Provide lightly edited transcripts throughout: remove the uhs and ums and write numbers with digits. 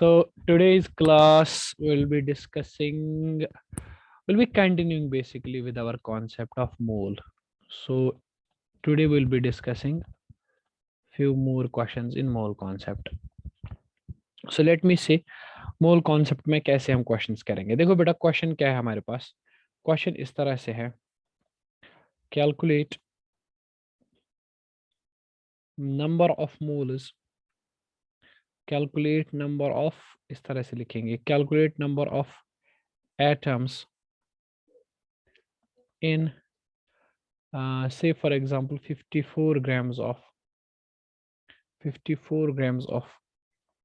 So today's class will be discussing, will be continuing basically with our concept of mole. So today we'll be discussing few more questions in mole concept. So let me see mole concept में कैसे हम questions करेंगे. देखो बेटा question क्या है हमारे पास. Question इस तरह से है. Calculate number of moles. Calculate number of, इस तरह से लिखेंगे. Calculate number of atoms in say for example 54 grams of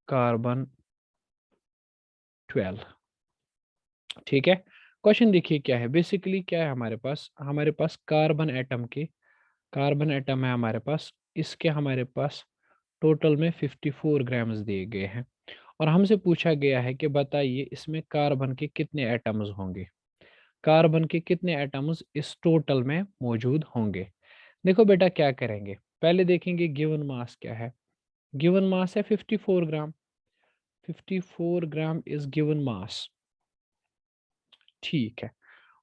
carbon 12. ठीक है. क्वेश्चन देखिए क्या है. बेसिकली क्या है हमारे पास कार्बन एटम है हमारे पास. इसके हमारे पास टोटल में 54 ग्राम्स दिए गए हैं और हमसे पूछा गया है कि बताइए इसमें कार्बन के कितने एटम्स होंगे. कार्बन के कितने एटम्स इस टोटल में मौजूद होंगे. देखो बेटा क्या करेंगे. पहले देखेंगे गिवन मास क्या है. गिवन मास है 54 ग्राम. 54 ग्राम इज गिवन मास. ठीक है.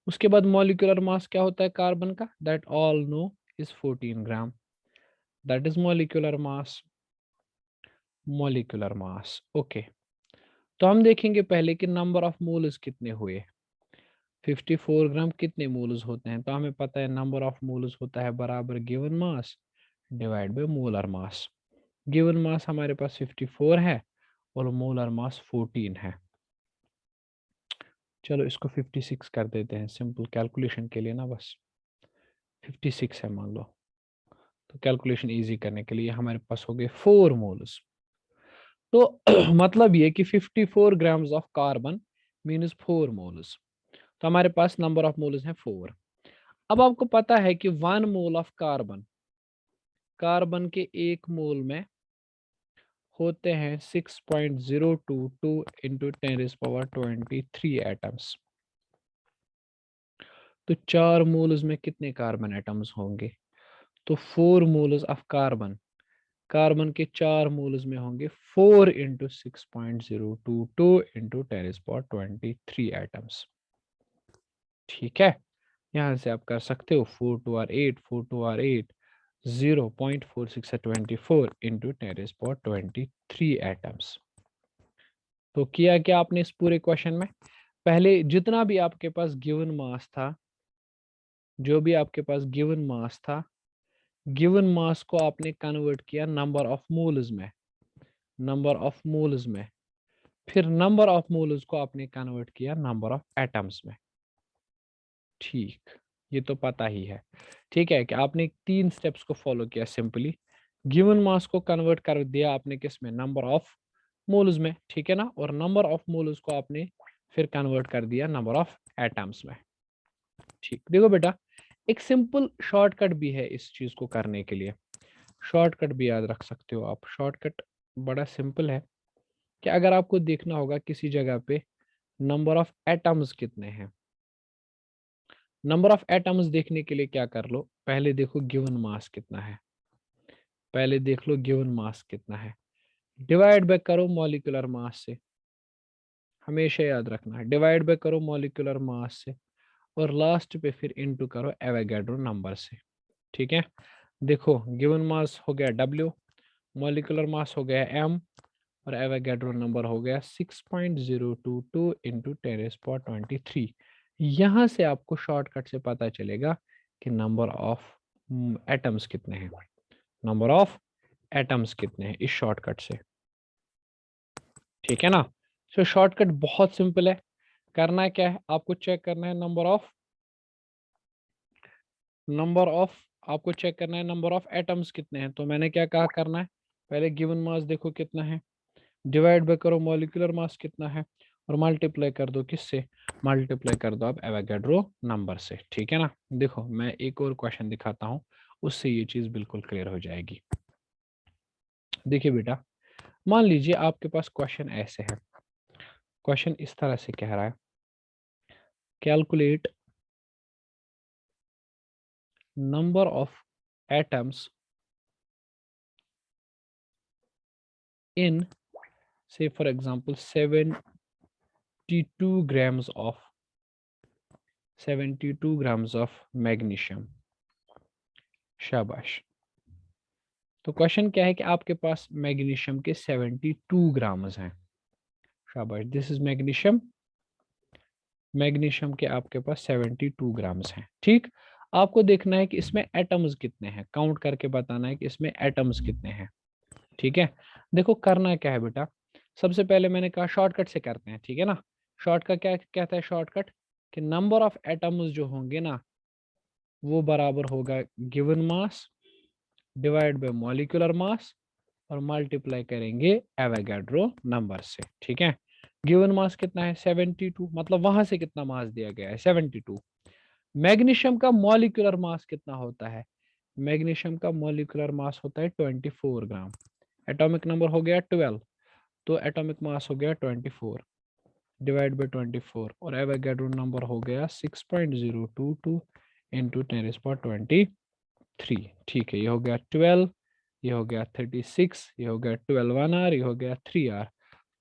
उसके बाद मॉलिक्यूलर मास क्या होता है कार्बन का. That all know is 14 gram. That is molecular mass. Okay. तो हम देखेंगे पहले कि नंबर ऑफ मोल्स कितने हुए. 54 ग्राम कितने मोल्स होते हैं. तो हमें पता है नंबर ऑफ मोल्स होता है बराबर given mass divide by molar mass. Given mass हमारे पास 54 है और मोलर मास 14 है. चलो इसको 56 कर देते हैं सिंपल कैलकुलेशन के लिए ना. बस 56 है मान लो. तो कैलकुलेशन इजी करने के लिए हमारे पास हो गए 4 मोल्स. तो मतलब ये कि 54 grams of carbon means 4 moles. तो हमारे पास नंबर ऑफ मोल्स हैं 4. अब आपको पता है कि 1 मोल ऑफ कार्बन के 1 मोल में होते हैं 6.022 इंटू 10⁻23 एटम्स. तो 4 मोल्स में कितने कार्बन एटम्स होंगे. तो 4 मोल्स ऑफ कार्बन के 4 मोल्स में होंगे 4 इंटू 6.022 इंटू 10⁻23 एटम्स. ठीक है. यहां से आप कर सकते हो 4 2 आर 8 4 2 आर 8 0.46 है 24 इंटू 10⁻23 एटम्स. तो किया क्या आपने इस पूरे क्वेश्चन में. पहले जितना भी आपके पास गिवन मास था, जो भी आपके पास गिवन मास था, गिवन मास को आपने कन्वर्ट किया नंबर ऑफ मोल्स में. फिर नंबर ऑफ मोल्स को आपने कन्वर्ट किया नंबर ऑफ एटम्स में. ठीक. ये तो पता ही है. ठीक है कि आपने 3 स्टेप्स को फॉलो किया. सिंपली गिवन मास को कन्वर्ट कर दिया आपने किस में, नंबर ऑफ मोल्स में. ठीक है ना. और नंबर ऑफ मोल्स को आपने फिर कन्वर्ट कर दिया नंबर ऑफ एटम्स में. ठीक. देखो बेटा एक सिंपल शॉर्टकट भी है इस चीज को करने के लिए. शॉर्टकट भी याद रख सकते हो आप. शॉर्टकट बड़ा सिंपल है कि अगर आपको देखना होगा किसी जगह पे नंबर ऑफ एटम्स कितने हैं, नंबर ऑफ एटम्स देखने के लिए क्या कर लो. पहले देखो गिवन मास कितना है. डिवाइड बाय करो मॉलिक्यूलर मास से. हमेशा याद रखना है डिवाइड बाय करो मॉलिक्यूलर मास से और लास्ट पे फिर इनटू करो एवोगैड्रो नंबर से. ठीक है. देखो गिवन मास हो गया W, मॉलिक्यूलर मास हो गया M और एवोगैड्रो नंबर हो गया 6.022 इंटू 10⁻23. यहां से आपको शॉर्टकट से पता चलेगा कि नंबर ऑफ एटम्स कितने हैं इस शॉर्टकट से. ठीक है ना. सो शॉर्टकट बहुत सिंपल है. करना क्या है, आपको चेक करना है नंबर ऑफ एटम्स कितने हैं. तो मैंने क्या कहा करना है, पहले गिवन मास देखो कितना है, डिवाइड बाय करो मॉलिक्यूलर मास कितना है और मल्टीप्लाई कर दो किससे, मल्टीप्लाई कर दो आप एवोगैड्रो नंबर से. ठीक है ना. देखो मैं एक और क्वेश्चन दिखाता हूं, उससे ये चीज बिल्कुल क्लियर हो जाएगी. देखिए बेटा मान लीजिए आपके पास क्वेश्चन ऐसे है. क्वेश्चन इस तरह से कह रहा है calculate number of atoms in say for example 72 grams of 72 grams of magnesium. शाबाश। तो क्वेश्चन क्या है कि आपके पास मैग्नीशियम के 72 ग्राम्स हैं। शाबाश, दिस इज मैग्नीशियम। मैग्नीशियम के आपके पास 72 ग्राम्स हैं। ठीक, आपको देखना है कि इसमें एटम्स कितने हैं, काउंट करके बताना है कि इसमें एटम्स कितने हैं। ठीक है, देखो करना क्या है बेटा, सबसे पहले मैंने कहा शॉर्टकट से करते हैं, ठीक है ना। शॉर्टकट क्या कहता है, शॉर्टकट कि नंबर ऑफ एटम्स जो होंगे ना वो बराबर होगा given mass divide by molecular mass और मल्टीप्लाई करेंगे एवोगैड्रो नंबर से। ठीक है, गिवन मास कितना है 72, मतलब वहां से कितना मास दिया गया है 72। मैग्नीशियम का मॉलिक्यूलर मास कितना होता है, मैग्नीशियम का मॉलिक्यूलर मास होता है 24 ग्राम। एटॉमिक नंबर हो गया 12, तो एटॉमिक मास हो गया 24 डिवाइड बाय 24 और एवोगैड्रो नंबर हो गया 6.022 इंटू 10⁻23। ठीक है, ये हो गया 12, ये हो गया 36, ये हो गया 12 1 आर, ये हो गया 3 आर,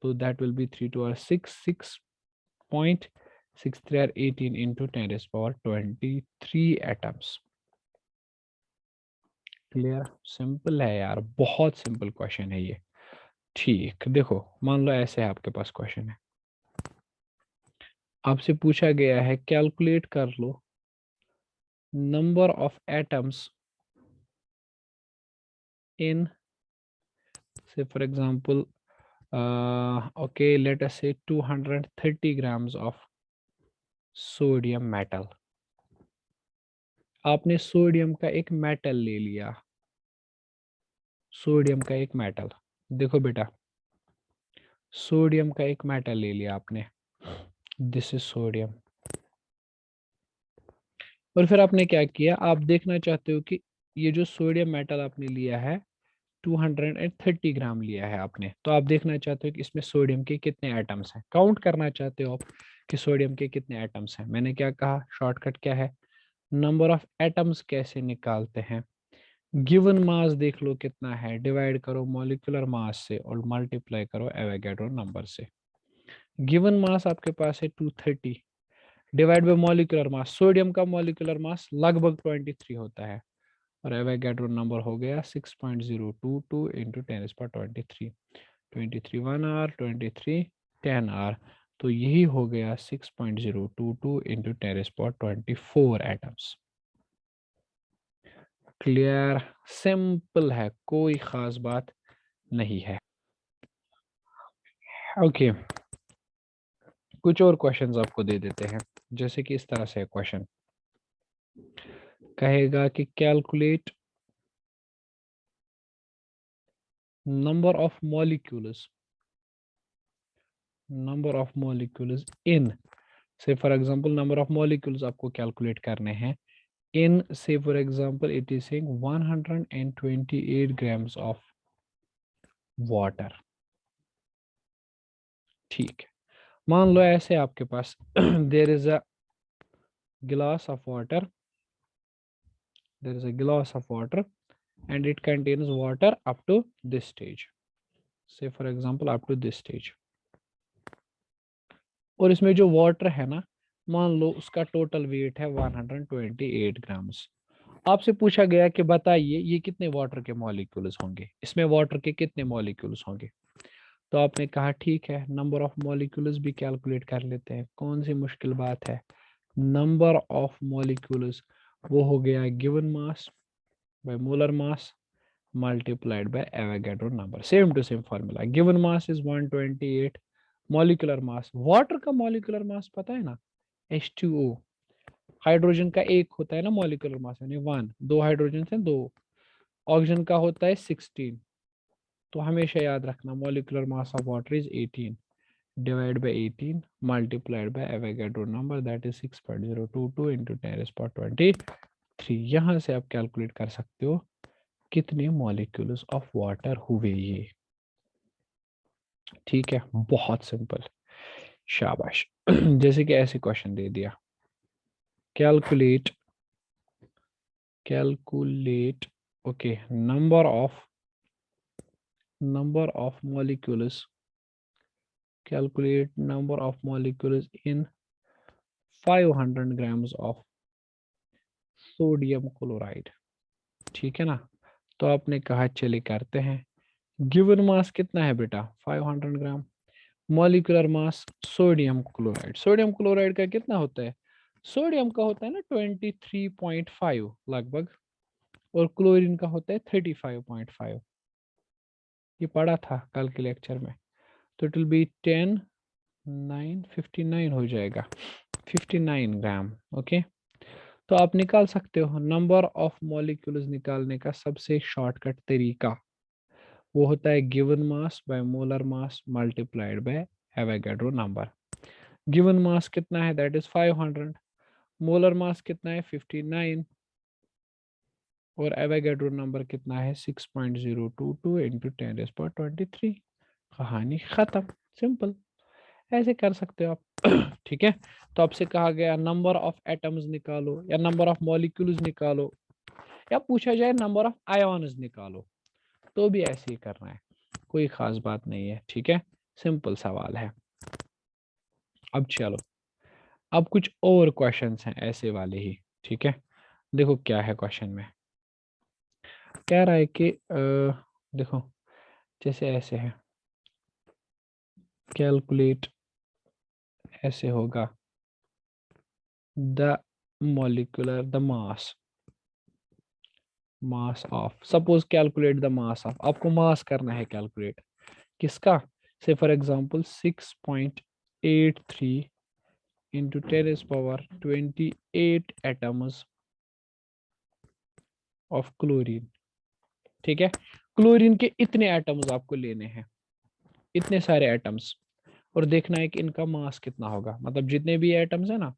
तो that will be 3 2 R 6.63 R 18 into 10⁻23 atoms. Clear, simple है यार, बहुत सिंपल क्वेश्चन है ये। ठीक, देखो मान लो ऐसे है आपके पास क्वेश्चन है, आपसे पूछा गया है कैलकुलेट कर लो number of atoms in say for example okay let us say 230 grams of sodium metal। आपने सोडियम का एक मेटल ले लिया, सोडियम का एक मेटल, देखो बेटा सोडियम का एक मेटल ले लिया आपने, दिस इज सोडियम। और फिर आपने क्या किया, आप देखना चाहते हो कि ये जो सोडियम मेटल आपने लिया है 230 ग्राम लिया है आपने, तो आप देखना चाहते हो कि इसमें सोडियम के कितने एटम्स हैं, काउंट करना चाहते हो आप कि सोडियम के कितने एटम्स हैं। मैंने क्या कहा, शॉर्टकट क्या है, नंबर ऑफ एटम्स कैसे निकालते हैं, गिवन मास देख लो कितना है, डिवाइड करो मॉलिक्यूलर मास से और मल्टीप्लाई करो एवोगैड्रो नंबर से। गिवन मास आपके पास है 230 divide by molecular mass, sodium का मॉलिक्यूलर मास लगभग 23 होता है और एवोगैड्रो नंबर हो गया 6.022 इंटू 10⁻23, 23 1 आर 23 10 आर, तो यही हो गया 6.022 इंटू 10⁻24 एटम्स। क्लियर, सिंपल है, कोई खास बात नहीं है। ओके कुछ और क्वेश्चंस आपको दे देते हैं, जैसे कि इस तरह से क्वेश्चन कहेगा कि calculate number of molecules in say for example number of molecules आपको calculate करने हैं in say for example it is saying 128 grams of water। ठीक है, मान लो ऐसे आपके पास there is a glass of water, there is a glass of water and it contains water up to this stage, say for example up to this stage, और इसमें जो water है ना मान लो उसका टोटल वेट है 128 ग्राम्स। आपसे पूछा गया कि बताइए ये कितने वाटर के मॉलिक्यूल्स होंगे, इसमें वाटर के कितने मॉलिक्यूल्स होंगे। तो आपने कहा ठीक है नंबर ऑफ मॉलिक्यूल्स भी कैलकुलेट कर लेते हैं, कौन सी मुश्किल बात है। नंबर ऑफ मॉलिक्यूल्स वो हो गया given mass by molar mass multiplied by Avogadro number, same to same formula, given mass is 128, molecular mass, water का molecular mass पता है ना H2O, हाइड्रोजन का एक होता है ना molecular mass यानी 1, दो हाइड्रोजन से दो, ऑक्सीजन का होता है 16, तो हमेशा याद रखना molecular mass of water is 18 divide by 18 multiplied by Avogadro number that is 6.022 into 10⁻23। यहाँ से आप कैलकुलेट कर सकते हो कितने मॉलिक्यूल्स ऑफ वाटर हुए ये। ठीक है, बहुत सिंपल, शाबाश। जैसे कि ऐसे क्वेश्चन दे दिया, calculate okay number of molecules calculate number of molecules in 500 grams of sodium chloride. ठीक है ना, तो आपने कहा चलिए करते हैं। गिवन मास कितना है बेटा 500 gram. Molecular mass sodium chloride, sodium chloride का कितना होता है, सोडियम का होता है ना 23.5 लगभग, और क्लोरीन का होता है 35.5। ये पढ़ा था कल के लेक्चर में। तो इट विल बी 10 9 59 हो जाएगा, 59 ग्राम। ओके, तो आप निकाल सकते हो नंबर ऑफ मॉलिक्यूल्स निकालने का सबसे शॉर्टकट तरीका वो होता है given mass by molar mass multiplied by Avogadro number. Given मास कितना है, दैट इज 500। मोलर मास कितना है 59, और एवोगैड्रो नंबर कितना है 6.022 इंटू 10⁻23। कहानी खत्म, सिंपल, ऐसे कर सकते हो आप। ठीक है, तो आपसे कहा गया नंबर ऑफ एटम्स निकालो या नंबर ऑफ मॉलिक्यूल्स निकालो, या पूछा जाए नंबर ऑफ आयोन्स निकालो, तो भी ऐसे ही करना है, कोई खास बात नहीं है। ठीक है, सिंपल सवाल है। अब चलो, अब कुछ और क्वेश्चंस हैं ऐसे वाले ही। ठीक है, देखो क्या है क्वेश्चन में, कह रहा है कि देखो जैसे ऐसे है, कैलकुलेट, ऐसे होगा the molecular the mass of, suppose calculate the mass of, आपको मास करना है कैलकुलेट किसका, से for example 6.83 into 10⁻28 atoms of chlorine. ठीक है, क्लोरीन के इतने एटम्स आपको लेने हैं, इतने सारे एटम्स, और देखना है कि इनका मास कितना होगा, मतलब जितने भी एटम्स है ना,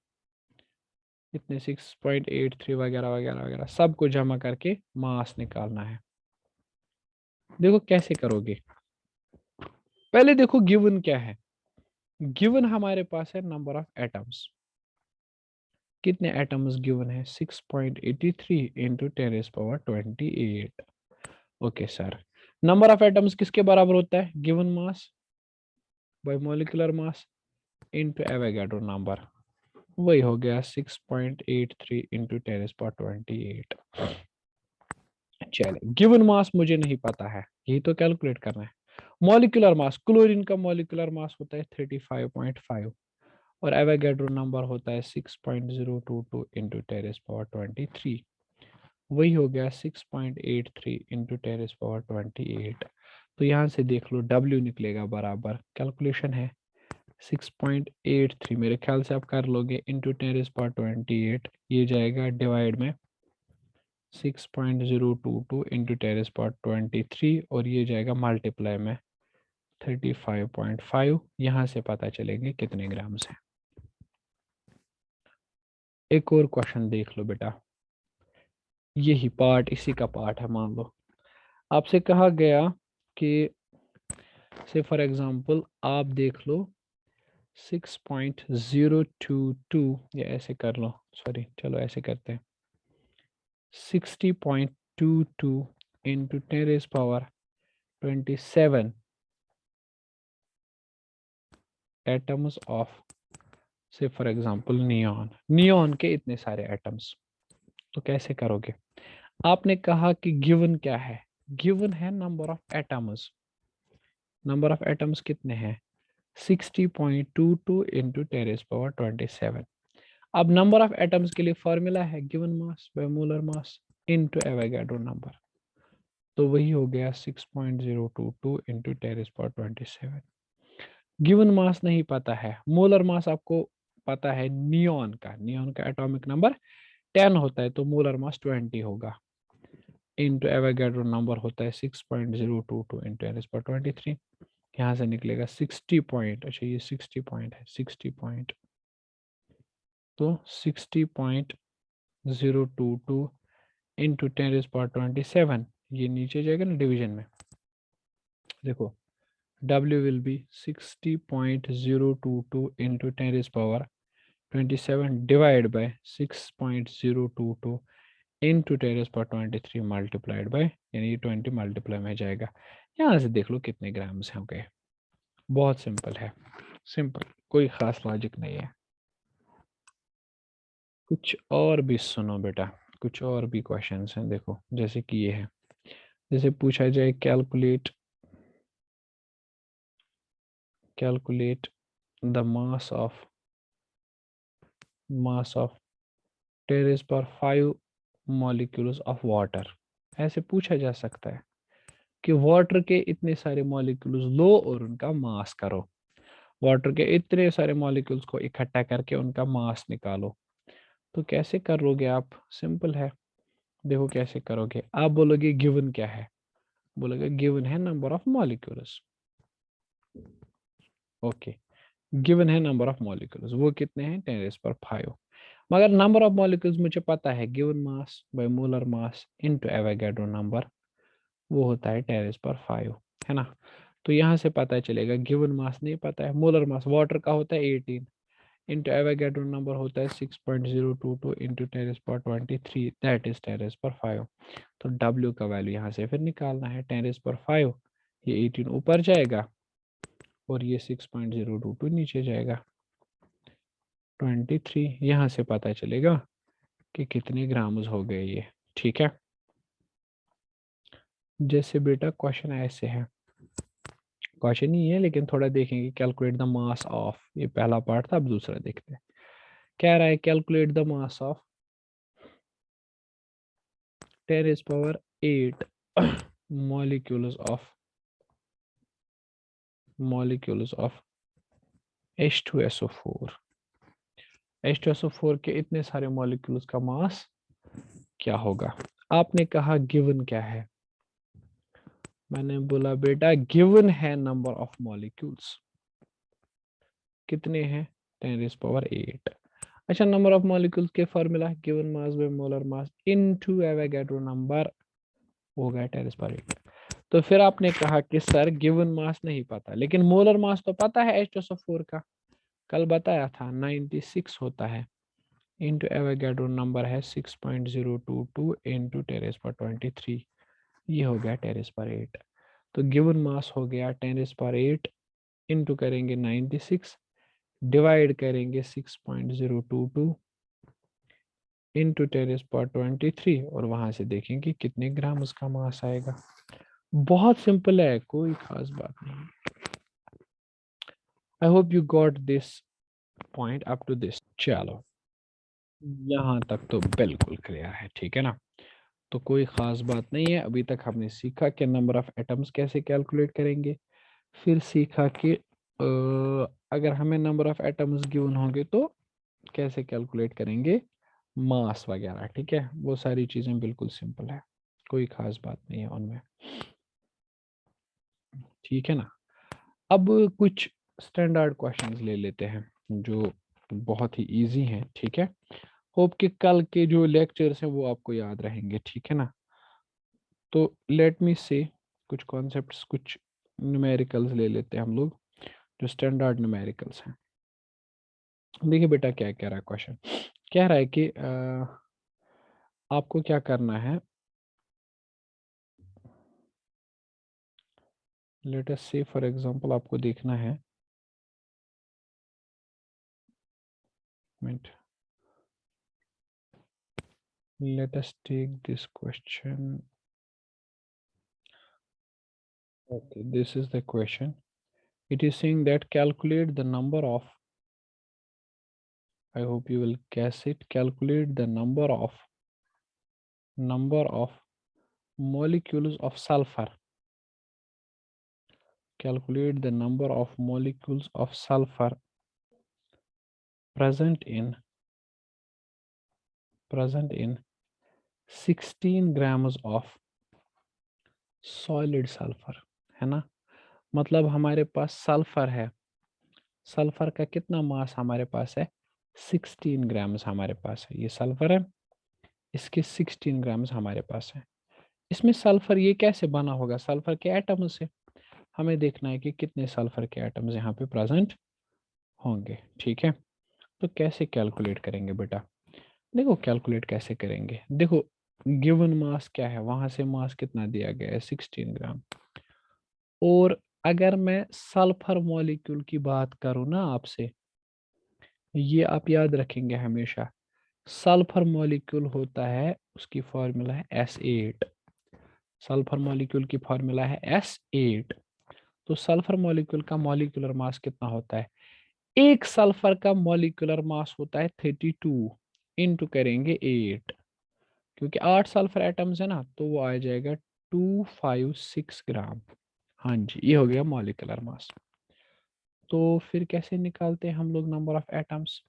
इतने 6.83 वगैरह वगैरह वगैरह सबको जमा करके मास निकालना है। देखो कैसे करोगे, पहले देखो गिवन क्या है, गिवन हमारे पास है नंबर ऑफ एटम्स, कितने एटम्स गिवन है 6.83 into 10⁻28। Okay sir, number of atoms किसके बराबर होता है, given mass bye molecular mass into Avogadro number, वही हो गया 6.83 इंटू 10⁻28। चले, गिवन मास मुझे नहीं पता है, यही तो कैलकुलेट करना है। मॉलिक्यूलर मास, क्लोरीन का मॉलिक्यूलर मास होता है 35.5, और एवोगैड्रो नंबर होता है 6.022 इंटू 10⁻23, वही हो गया 6.83 इंटू 10⁻28। तो यहाँ से देख लो W निकलेगा बराबर, कैलकुलेशन है 6.83, मेरे ख्याल से आप कर लोगे, इंटू 10⁻28, ये जाएगा डिवाइड में 6.022 इंटू 10⁻23, और ये जाएगा मल्टीप्लाई में 35.5। यहाँ से पता चलेंगे कितने ग्राम्स हैं। एक और क्वेश्चन देख लो बेटा, यही पार्ट, इसी का पार्ट है। मान लो आपसे कहा गया कि से फॉर एग्जांपल आप देख लो 6.022, या ऐसे कर लो, सॉरी चलो ऐसे करते हैं 60.22 इंटू 10⁻27 एटम्स ऑफ से फॉर एग्जांपल नियॉन, नियॉन के इतने सारे एटम्स, तो कैसे करोगे। आपने कहा कि गिवन क्या है, गिवन है number of atoms, number of atoms कितने हैं 60.22 इंटू 10⁻27। अब नंबर ऑफ एटम्स के लिए फॉर्मूला है given mass by molar mass into Avogadro number, तो वही हो गया 6.022 इंटू 10⁻27। गिवन मास नहीं पता है, मोलर मास आपको पता है नियॉन का, नियॉन का एटॉमिक नंबर 10 होता है, तो मोलर मास 20 होगा, इंटू एवोगैड्रो नंबर होता है 6.022 इंटू 10⁻23। यहाँ से निकलेगा 60 पॉइंट, अच्छा ये 60 पॉइंट है, 60 पॉइंट, तो 60.022 इंटू 10⁻27, ये नीचे जाएगा ना डिवीजन में, देखो W will be 60.022 into 10⁻27 divide by 6.022 into 10⁻23 multiplied by, यानी 20 मल्टीप्लाई में जाएगा। यहाँ से देख लो कितने ग्राम्स हो गए। बहुत सिंपल है, सिंपल, कोई खास लॉजिक नहीं है। कुछ और भी सुनो बेटा, कुछ और भी क्वेश्चंस हैं, देखो जैसे कि ये है, जैसे पूछा जाए calculate the mass of 10⁵ molecules of water. ऐसे पूछा जा सकता है कि वाटर के इतने सारे मॉलिक्यूल्स लो और उनका मास करो, वाटर के इतने सारे मॉलिक्यूल्स को इकट्ठा करके उनका मास निकालो। तो कैसे करोगे आप? सिंपल है, देखो कैसे करोगे। आप बोलोगे गिवन क्या है, बोलोगे गिवन है number of molecules. Okay, given है नंबर ऑफ मॉलिक्यूल्स, वो कितने हैं? 10⁵ मगर नंबर ऑफ मॉलिक्यूल्स मुझे पता है, given mass by molar mass into Avogadro number, वो होता है 10⁵, है ना। तो यहाँ से पता चलेगा, गिवन मास नहीं पता है, मोलर मास वाटर का होता है 18 इंटू एवोगैड्रो नंबर होता है 6.022 इंटू 10⁻23, दैट इज 10⁵। तो W का वैल्यू यहाँ से फिर निकालना है 10⁵, ये 18 ऊपर जाएगा और ये 6.022 नीचे जाएगा, 23। यहाँ से पता चलेगा कि कितने ग्राम्स हो गए ये, ठीक है। जैसे बेटा क्वेश्चन ऐसे है, क्वेश्चन ही है लेकिन थोड़ा देखेंगे, कैलकुलेट द मास ऑफ, ये पहला पार्ट था, अब दूसरा देखते हैं। कह रहा है calculate the mass of 10⁸ molecules of H2SO4। H2SO4 के इतने सारे मॉलिक्यूल्स का मास क्या होगा? आपने कहा गिवन क्या है, मैंने बोला बेटा गिवन है नंबर ऑफ मॉलिक्यूल्स, कितने हैं? 10⁸। अच्छा, नंबर ऑफ मॉलिक्यूल्स के formula given mass by molar mass into Avogadro number हो गया 10⁸। तो फिर आपने कहा कि सर गिवन मास नहीं पता, लेकिन मोलर मास तो पता है H2SO4 का, कल बताया था 96 होता है, इंटू एवोगैड्रो नंबर है 6.022 इंटू 10⁻23, ये हो गया 10⁸। तो गिवन मास हो गया 10⁸, इंटू करेंगे 96, डिवाइड करेंगे 6.022 इंटू 10⁻23 और वहां से देखेंगे कितने ग्राम उसका मास आएगा। बहुत सिंपल है, कोई खास बात नहीं। I hope you got this point up to this. चलो, यहाँ तक तो बिल्कुल क्लियर है, ठीक है ना। तो कोई ख़ास बात नहीं है। अभी तक हमने सीखा कि नंबर ऑफ़ एटम्स कैसे कैलकुलेट करेंगे, फिर सीखा कि अगर हमें नंबर ऑफ़ एटम्स गिवन होंगे तो कैसे कैलकुलेट करेंगे मास वगैरह, ठीक है। वो सारी चीज़ें बिल्कुल सिंपल है, कोई ख़ास बात नहीं है उनमें, ठीक है ना। अब कुछ स्टैंडर्ड क्वेश्चंस ले लेते हैं जो बहुत ही इजी हैं, ठीक है। होप कि कल के जो लेक्चर्स हैं वो आपको याद रहेंगे, ठीक है ना। तो लेट मी से कुछ कॉन्सेप्ट्स, कुछ न्यूमेरिकल्स ले लेते हैं हम लोग, जो स्टैंडर्ड न्यूमेरिकल्स हैं। देखिए बेटा क्या कह रहा है क्वेश्चन, कह रहा है कि आपको क्या करना है, लेट अस से फॉर एग्जांपल आपको देखना है, minute, let us take this question. Okay, this is the question. It is saying that calculate the number of, I hope you will guess it, calculate the number of molecules of sulfur. Calculate the number of molecules of sulfur present in 16 grams of solid sulfur, है ना। मतलब हमारे पास sulphur है, sulphur का कितना मास हमारे पास है? 16 grams हमारे पास है, ये सल्फर है, इसके 16 ग्राम्स हमारे पास है। इसमें सल्फर ये कैसे बना होगा? सल्फर के एटम से। हमें देखना है कि कितने सल्फर के एटम्स यहाँ पे प्रेजेंट होंगे, ठीक है। तो कैसे कैलकुलेट करेंगे बेटा? देखो कैलकुलेट कैसे करेंगे, देखो गिवन मास क्या है, वहां से मास कितना दिया गया है 16 ग्राम, और अगर मैं सल्फर मॉलिक्यूल की बात करूं ना आपसे, ये आप याद रखेंगे हमेशा। सल्फर मॉलिक्यूल होता है, उसकी फॉर्मूला है S8। सल्फर मॉलिक्यूल की फॉर्मूला है S8। तो सल्फर मॉलिक्यूल का मॉलिक्यूलर मास कितना होता है? एक सल्फर का मॉलिक्यूलर मास होता है 32, इनटू करेंगे 8, क्योंकि 8 सल्फर एटम्स है ना, तो वो आ जाएगा 256 ग्राम। हाँ जी, ये हो गया मॉलिक्यूलर मास। तो फिर कैसे निकालते हैं हम लोग number of atoms?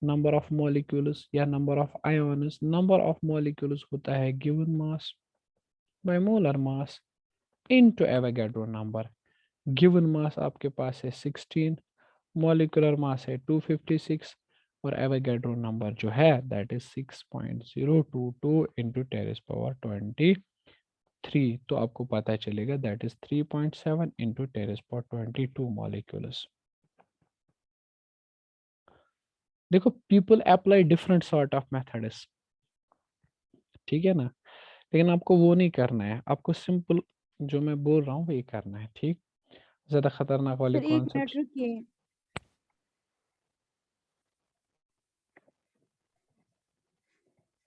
Number of molecules या number of ions? Number of molecules होता है given mass by molar mass into Avogadro number. Given mass आपके पास है 16, मॉलिक्यूलर मास है 256, और एवोगैड्रो नंबर जो है दैट इज 6.022 इंटू 10^23। तो आपको पता चलेगा दैट इज 3.7 इंटू 10^22 मॉलिक्यूल्स। देखो, people apply different sort of methods, ठीक है ना, लेकिन आपको वो नहीं करना है, आपको सिंपल जो मैं बोल रहा हूँ वही करना है, ठीक। ज्यादा खतरनाक वाले सर एक मिनट कॉन्सेप्ट्स। रुकिए।